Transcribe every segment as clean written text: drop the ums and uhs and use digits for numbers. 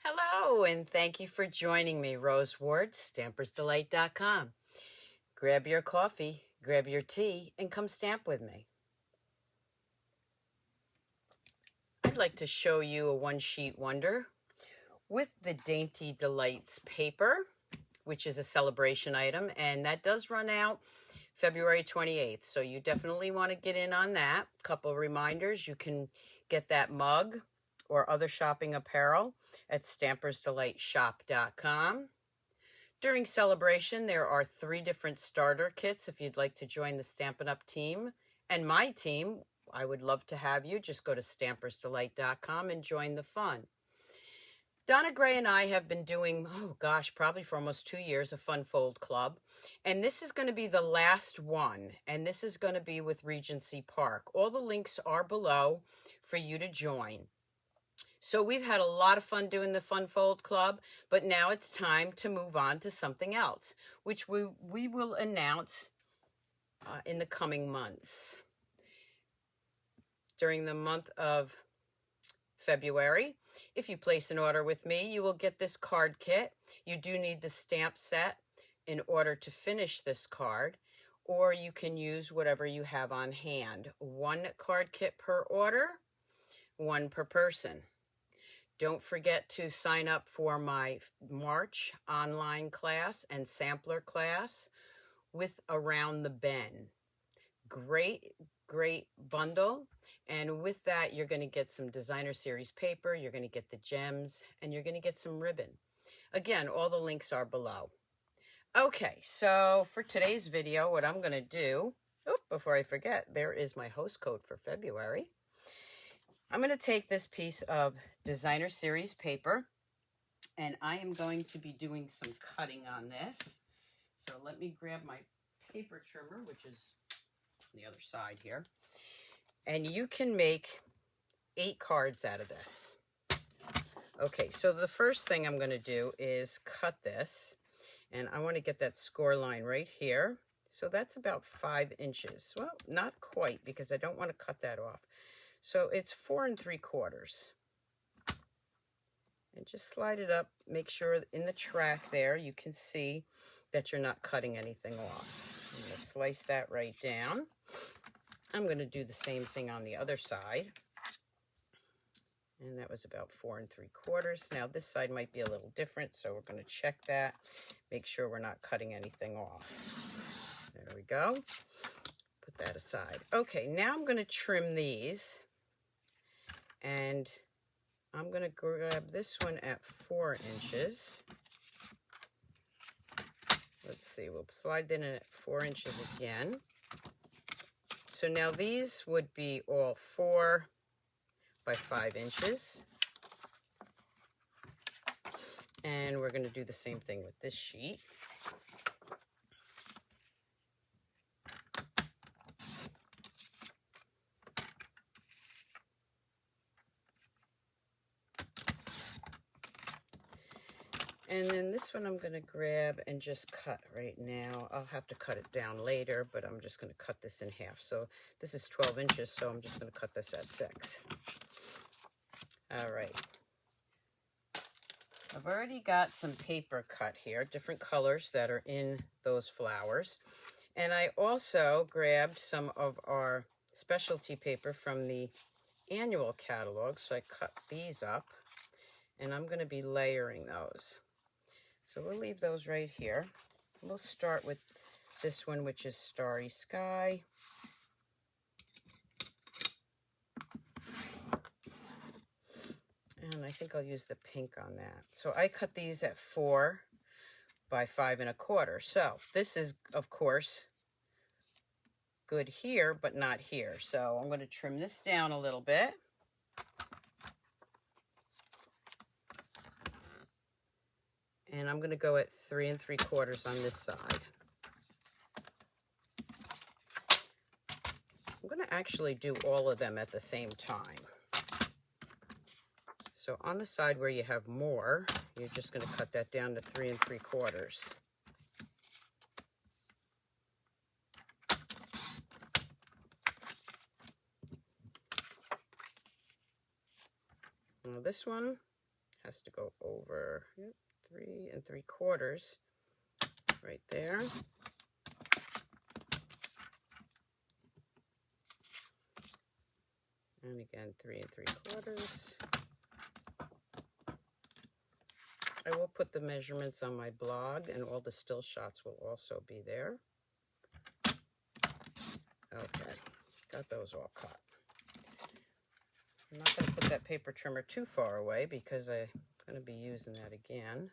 Hello, and thank you for joining me, Rose Ward, Stampersdelight.com. Grab your coffee, grab your tea, and come stamp with me. I'd like to show you a one-sheet wonder with the Dainty Delights paper, which is a celebration item, and that does run out February 28th, so you definitely want to get in on that. Couple reminders, you can get that mug or other shopping apparel at Stampersdelightshop.com. During celebration, there are 3 different starter kits if you'd like to join the Stampin' Up! Team. And my team, I would love to have you. Just go to Stampersdelight.com and join the fun. Donna Gray and I have been doing, probably for almost 2 years, a Fun Fold Club. And this is going to be the last one. And this is going to be with Regency Park. All the links are below for you to join. So we've had a lot of fun doing the Fun Fold Club, but now it's time to move on to something else, which we will announce in the coming months. During the month of February, if you place an order with me, you will get this card kit. You do need the stamp set in order to finish this card, or you can use whatever you have on hand. 1 card kit per order, 1 per person. Don't forget to sign up for my March online class and sampler class with Around the Bend. Great bundle. And with that, you're going to get some designer series paper, you're going to get the gems, and you're going to get some ribbon. Again, all the links are below. Okay, so for today's video, what I'm going to do, before I forget, there is my host code for February. I'm going to take this piece of designer series paper, and I am going to be doing some cutting on this. So let me grab my paper trimmer, which is on the other side here. And you can make 8 cards out of this. Okay, so the first thing I'm going to do is cut this, and I want to get that score line right here. So that's about 5 inches. Well, not quite, because I don't want to cut that off. So it's 4 3/4. And just slide it up. Make sure in the track there you can see that you're not cutting anything off. I'm going to slice that right down. I'm going to do the same thing on the other side. And that was about 4 3/4. Now this side might be a little different, so we're going to check that. Make sure we're not cutting anything off. There we go. Put that aside. Okay, now I'm going to trim these. And I'm going to grab this one at 4 inches. Let's see, we'll slide that in at 4 inches again. So now these would be all 4 by 5 inches. And we're going to do the same thing with this sheet. And then this one I'm going to grab and just cut right now. I'll have to cut it down later, but I'm just going to cut this in half. So this is 12 inches, so I'm just going to cut this at 6. All right. I've already got some paper cut here, different colors that are in those flowers. And I also grabbed some of our specialty paper from the annual catalog, so I cut these up, and I'm going to be layering those. So we'll leave those right here. We'll start with this one, which is Starry Sky. And I think I'll use the pink on that. So I cut these at 4 by 5 1/4. So this is, of course, good here, but not here. So I'm going to trim this down a little bit. And I'm going to go at 3 3/4 on this side. I'm going to actually do all of them at the same time. So on the side where you have more, you're just going to cut that down to 3 3/4. Now this one, has to go over 3 3/4 right there. And again, 3 3/4. I will put the measurements on my blog, and all the still shots will also be there. Okay, got those all cut. I'm not going to put that paper trimmer too far away because I'm going to be using that again.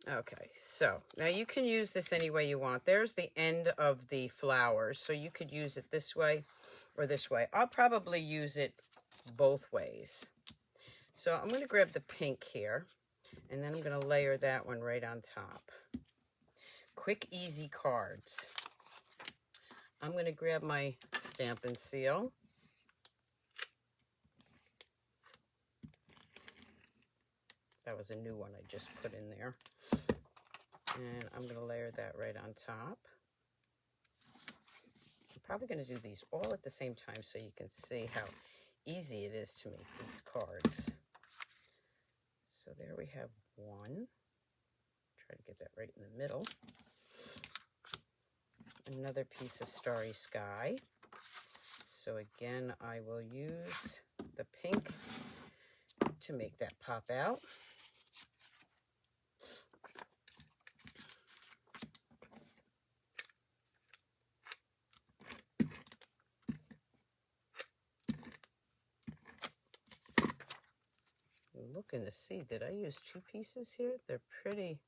Okay, so now you can use this any way you want. There's the end of the flowers, so you could use it this way or this way. I'll probably use it both ways. So I'm going to grab the pink here, and then I'm going to layer that one right on top. Quick, easy cards. I'm going to grab my stamp and seal. That was a new one I just put in there. And I'm going to layer that right on top. I'm probably going to do these all at the same time so you can see how easy it is to make these cards. So there we have one. Try to get that right in the middle. Another piece of Starry Sky. So again, I will use the pink to make that pop out. I'm looking to see, did I use 2 pieces here? They're pretty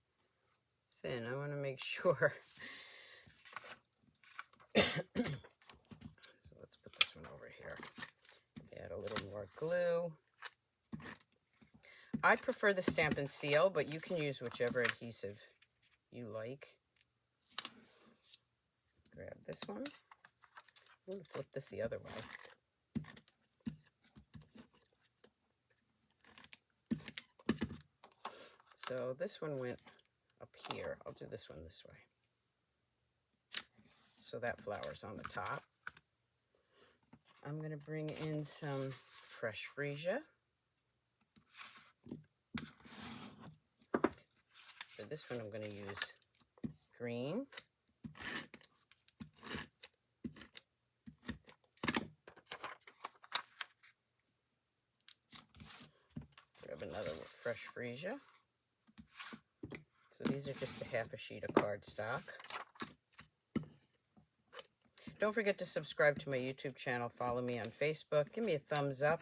thin. I want to make sure. So let's put this one over here. Add a little more glue. I prefer the Stamp and Seal, but you can use whichever adhesive you like. Grab this one. I'm going to flip this the other way. So this one went up here. I'll do this one this way. So that flower's on the top. I'm going to bring in some fresh freesia. For this one, I'm going to use green. Grab another fresh freesia. So these are just a half a sheet of cardstock. Don't forget to subscribe to my YouTube channel. Follow me on Facebook. Give me a thumbs up.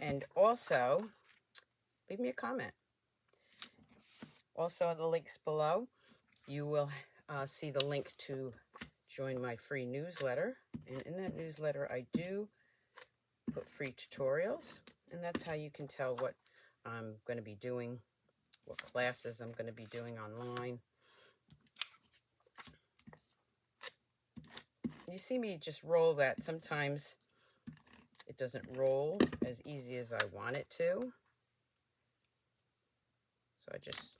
And also, leave me a comment. Also, the links below, you will see the link to join my free newsletter. And in that newsletter, I do put free tutorials. And that's how you can tell what I'm going to be doing, what classes I'm going to be doing online. You see me just roll that. Sometimes it doesn't roll as easy as I want it to. So I just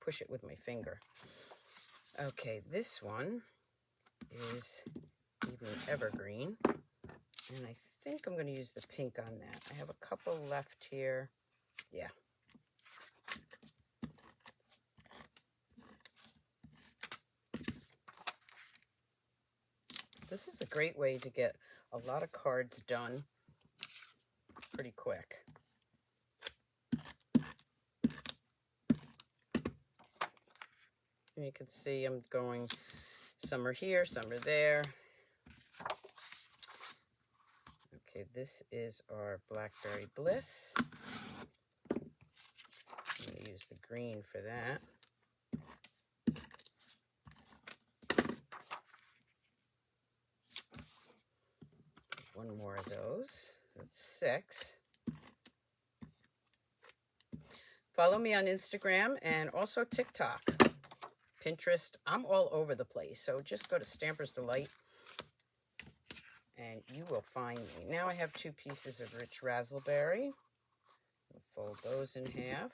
push it with my finger. Okay, this one is Evening Evergreen. And I think I'm going to use the pink on that. I have a couple left here. Yeah. This is a great way to get a lot of cards done pretty quick. And you can see I'm going, some are here, some are there. Okay, this is our Blackberry Bliss. I'm going to use the green for that. One more of those. That's 6. Follow me on Instagram and also TikTok, Pinterest. I'm all over the place. So just go to Stampersdelight and you will find me. Now I have 2 pieces of rich raspberry. I'll fold those in half.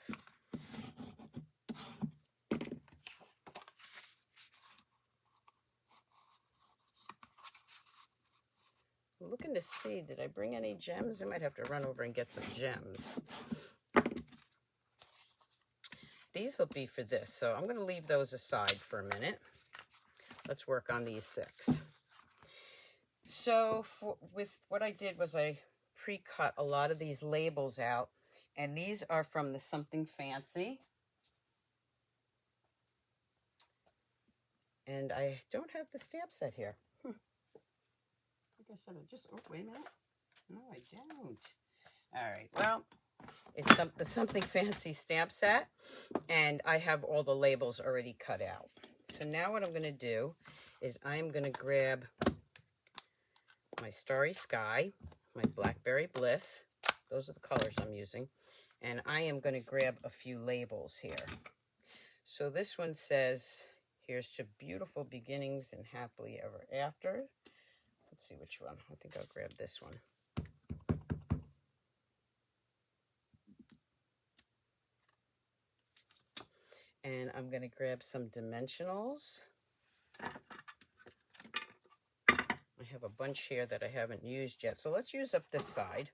I'm looking to see, did I bring any gems? I might have to run over and get some gems. These will be for this, so I'm going to leave those aside for a minute. Let's work on these 6. So with what I did was I pre-cut a lot of these labels out, and these are from the Something Fancy. And I don't have the stamp set here. Like I said, oh, wait a minute. No, I don't. All right, well, it's the Something Fancy stamp set, and I have all the labels already cut out. So now what I'm going to do is I'm going to grab my Starry Sky, my Blackberry Bliss. Those are the colors I'm using. And I am going to grab a few labels here. So this one says, here's to beautiful beginnings and happily ever after. Let's see which one. I think I'll grab this one. And I'm going to grab some dimensionals. I have a bunch here that I haven't used yet. So let's use up this side.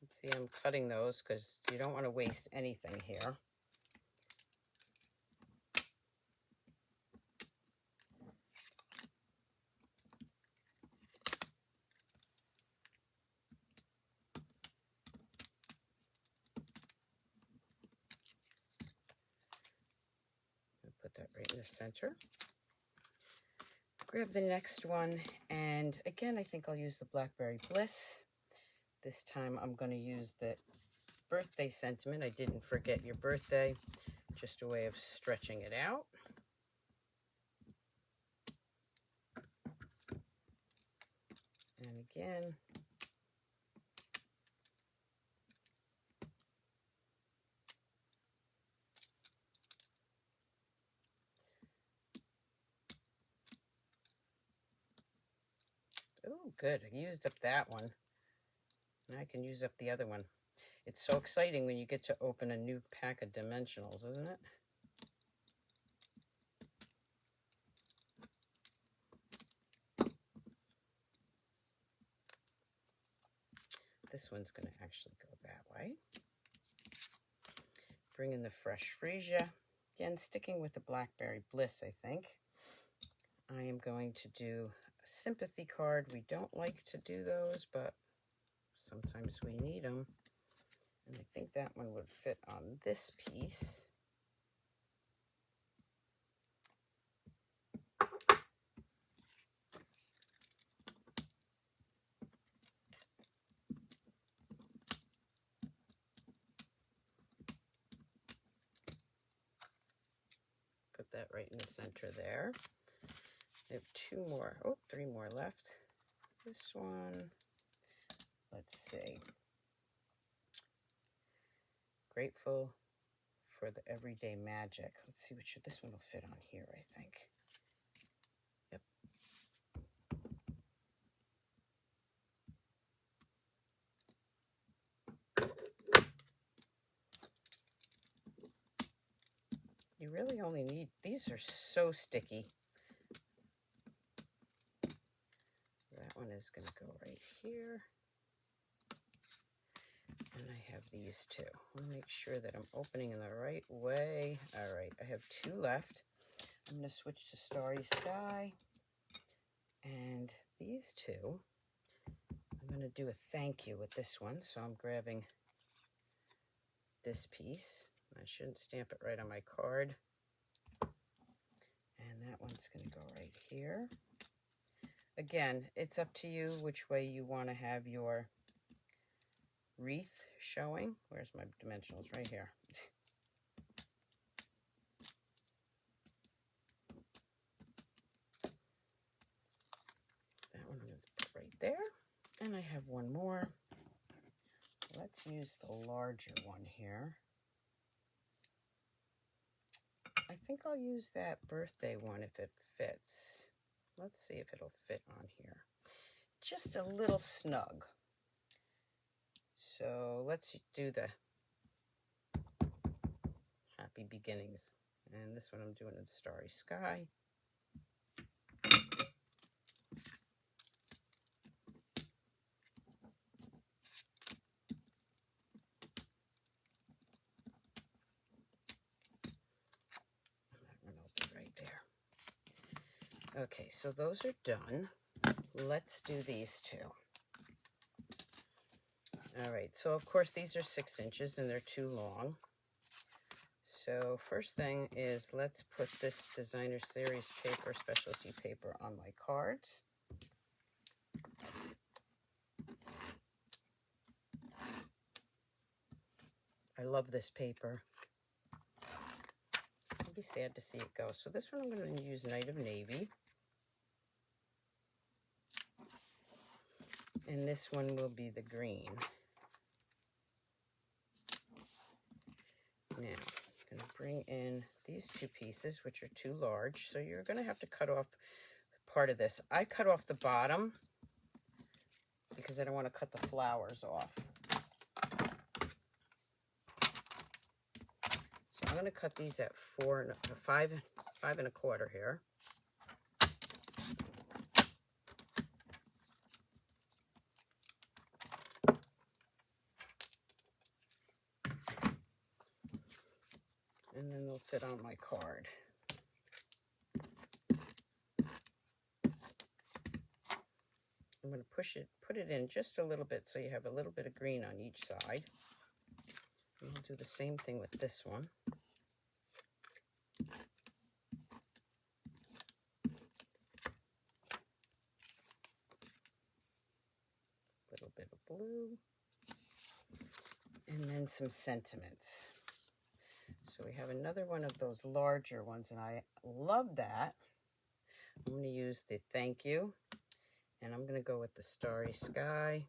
Let's see, I'm cutting those because you don't want to waste anything here. Put that right in the center. Grab the next one, and again, I think I'll use the Blackberry Bliss. This time I'm going to use the birthday sentiment. I didn't forget your birthday. Just a way of stretching it out. And again, oh, good. I used up that one. Now I can use up the other one. It's so exciting when you get to open a new pack of dimensionals, isn't it? This one's going to actually go that way. Bring in the Fresh Freesia. Again, sticking with the Blackberry Bliss, I think. I am going to do a sympathy card. We don't like to do those, but sometimes we need them. And I think that one would fit on this piece. Put that right in the center there. I have 2 more, 3 more left. This one, let's see. Grateful for the everyday magic. Let's see which this one will fit on here, I think. Yep. You really only need, these are so sticky. That one is going to go right here. And I have these 2. I want to make sure that I'm opening in the right way. All right, I have 2 left. I'm going to switch to Starry Sky. And these 2, I'm going to do a thank you with this one. So I'm grabbing this piece. I shouldn't stamp it right on my card. And that one's going to go right here. Again, it's up to you which way you want to have your wreath showing. Where's my dimensionals? Right here. That one I'm going to put right there. And I have one more. Let's use the larger one here. I think I'll use that birthday one if it fits. Let's see if it'll fit on here. Just a little snug. So let's do the happy beginnings. And this one I'm doing in Starry Sky. Okay, so those are done. Let's do these two. All right, so of course these are 6 inches and they're too long. So first thing is, let's put this designer series paper, specialty paper, on my cards. I love this paper. I'll be sad to see it go. So this one I'm going to use Night of Navy. And this one will be the green. Now, I'm going to bring in these 2 pieces, which are too large. So you're going to have to cut off part of this. I cut off the bottom because I don't want to cut the flowers off. So I'm going to cut these at 5 1/4 here. And then they'll fit on my card. I'm going to put it in just a little bit so you have a little bit of green on each side. And I'll do the same thing with this one. A little bit of blue. And then some sentiments. So we have another one of those larger ones, and I love that. I'm going to use the thank you, and I'm going to go with the starry sky.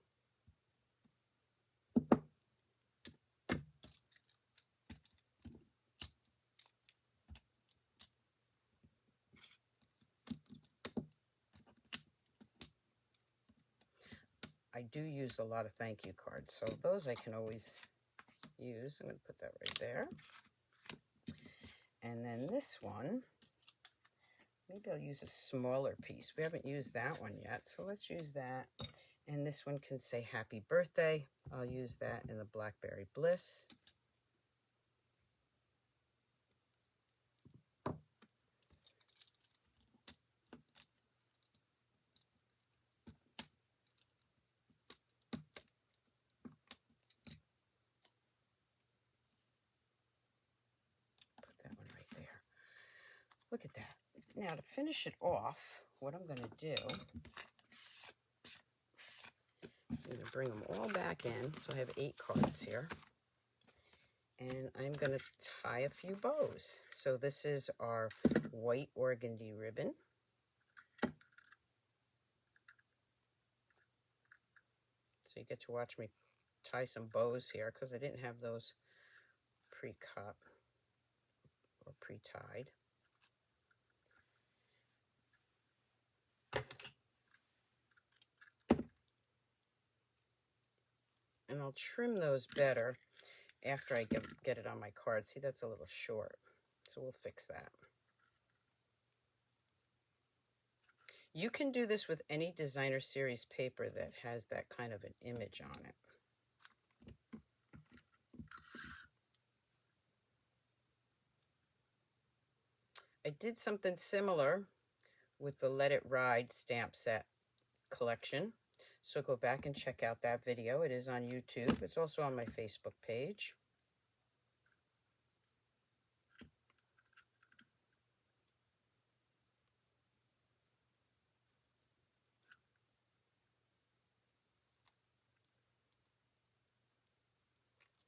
I do use a lot of thank you cards, so those I can always use. I'm going to put that right there. And then this one, maybe I'll use a smaller piece. We haven't used that one yet, so let's use that. And this one can say happy birthday. I'll use that in the Blackberry Bliss. Look at that. Now to finish it off, what I'm going to do is I'm going to bring them all back in. So I have 8 cards here. And I'm going to tie a few bows. So this is our white organdy ribbon. So you get to watch me tie some bows here because I didn't have those pre-cut or pre-tied. And I'll trim those better after I get it on my card. See, that's a little short, so we'll fix that. You can do this with any designer series paper that has that kind of an image on it. I did something similar with the Let It Ride stamp set collection. So go back and check out that video. It is on YouTube. It's also on my Facebook page.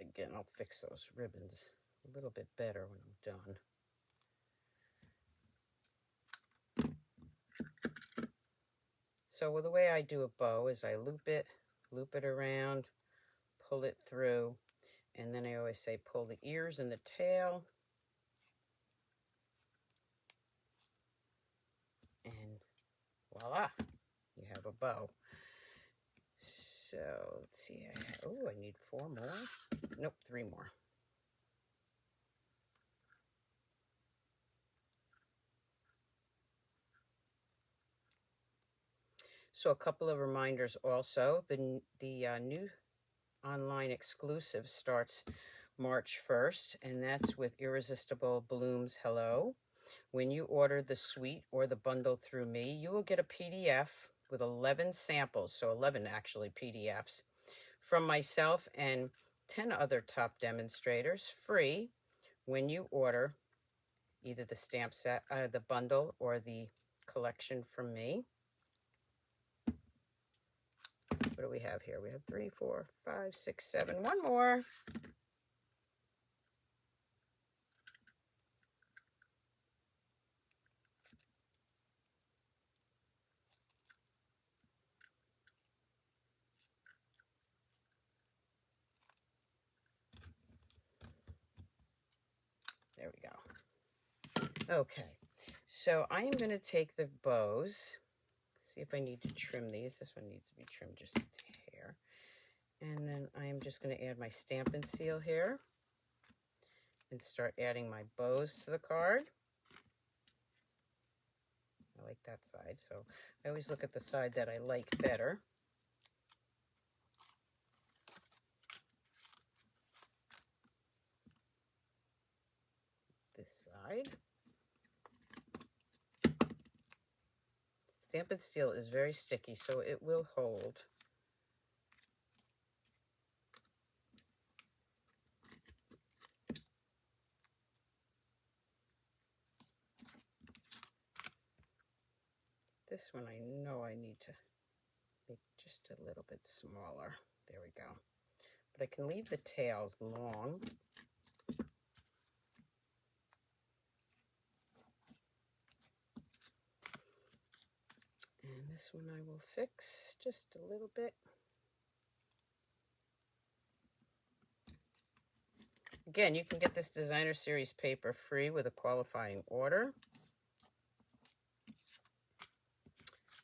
Again, I'll fix those ribbons a little bit better when I'm done. So the way I do a bow is I loop it around, pull it through, and then I always say pull the ears and the tail. And voila, you have a bow. So let's see, I need 4 more. Nope, 3 more. So a couple of reminders also. The new online exclusive starts March 1st, and that's with Irresistible Bloom's Hello. When you order the suite or the bundle through me, you will get a PDF with 11 samples, so 11 actually PDFs, from myself and 10 other top demonstrators, free, when you order either the stamp set, the bundle, or the collection from me. What do we have here? We have 3, 4, 5, 6, 7. One more. There we go. Okay, so I am going to take the bows. See if I need to trim these. This one needs to be trimmed just a hair. And then I am just going to add my stamp and seal here and start adding my bows to the card. I like that side, so I always look at the side that I like better. This side. Stamp and steel is very sticky, so it will hold. This one I know I need to make just a little bit smaller. There we go. But I can leave the tails long. And this one I will fix just a little bit. Again, you can get this designer series paper free with a qualifying order.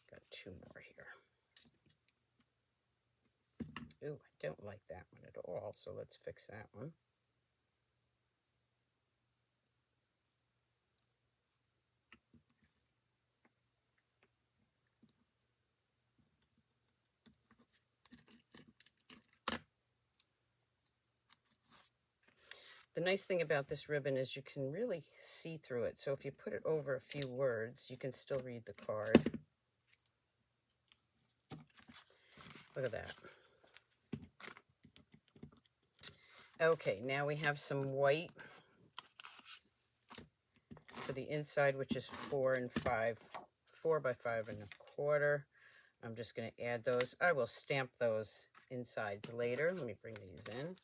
Got 2 more here. Ooh, I don't like that one at all, so let's fix that one. The nice thing about this ribbon is you can really see through it. So if you put it over a few words, you can still read the card. Look at that. Okay, now we have some white for the inside, which is 4 and 5, 4 by 5 and a quarter. I'm just going to add those. I will stamp those insides later. Let me bring these in.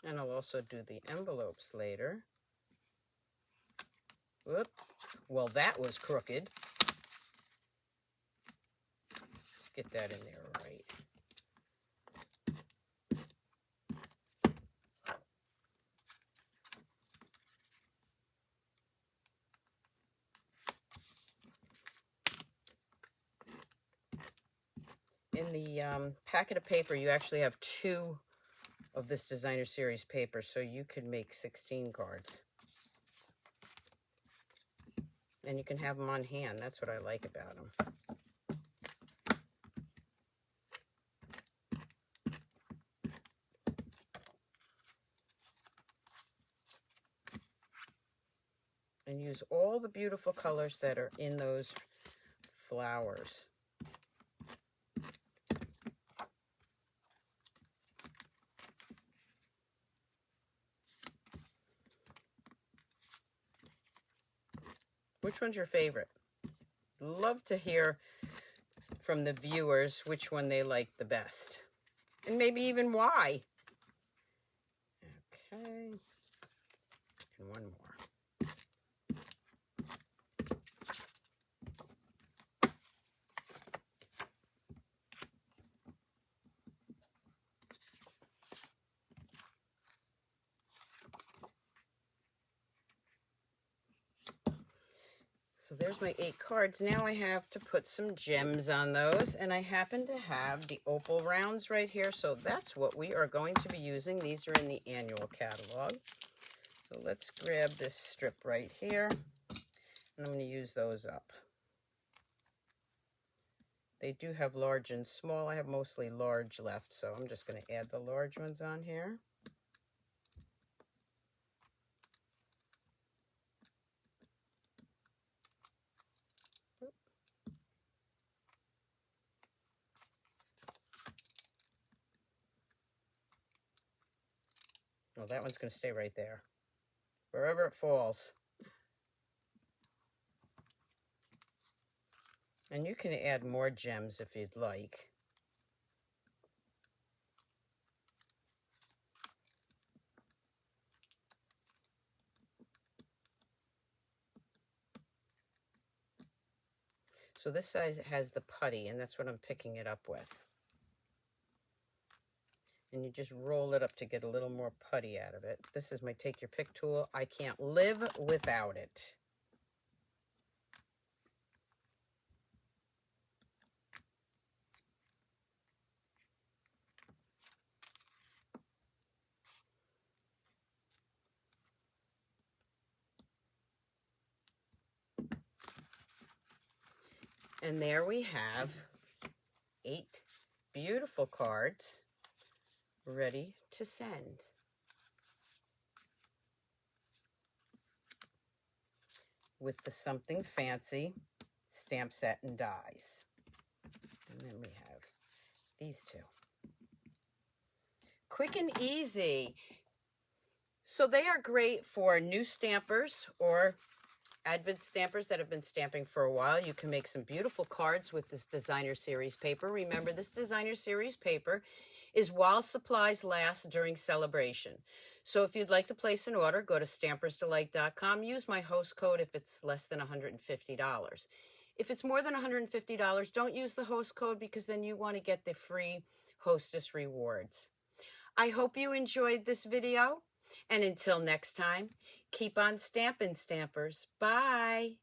And I'll also do the envelopes later. Whoop. Well, that was crooked. Let's get that in there right. In the packet of paper, you actually have 2 of this designer series paper, so you could make 16 cards. And you can have them on hand. That's what I like about them. And use all the beautiful colors that are in those flowers. Which one's your favorite? Love to hear from the viewers which one they like the best. And maybe even why. Okay. And one more. So there's my 8 cards. Now I have to put some gems on those, and I happen to have the opal rounds right here, so that's what we are going to be using. These are in the annual catalog. So let's grab this strip right here, and I'm going to use those up. They do have large and small. I have mostly large left, so I'm just going to add the large ones on here. Well, that one's going to stay right there, wherever it falls. And you can add more gems if you'd like. So this size has the putty, and that's what I'm picking it up with. And you just roll it up to get a little more putty out of it. This is my Take Your Pick tool. I can't live without it. And there we have 8 beautiful cards ready to send. With the Something Fancy stamp set and dies. And then we have these 2. Quick and easy. So they are great for new stampers or avid stampers that have been stamping for a while. You can make some beautiful cards with this designer series paper. Remember, this designer series paper is while supplies last during celebration. So if you'd like to place an order, go to Stampersdelight.com. Use my host code if it's less than $150. If it's more than $150, don't use the host code because then you want to get the free hostess rewards. I hope you enjoyed this video. And until next time, keep on stamping, stampers. Bye.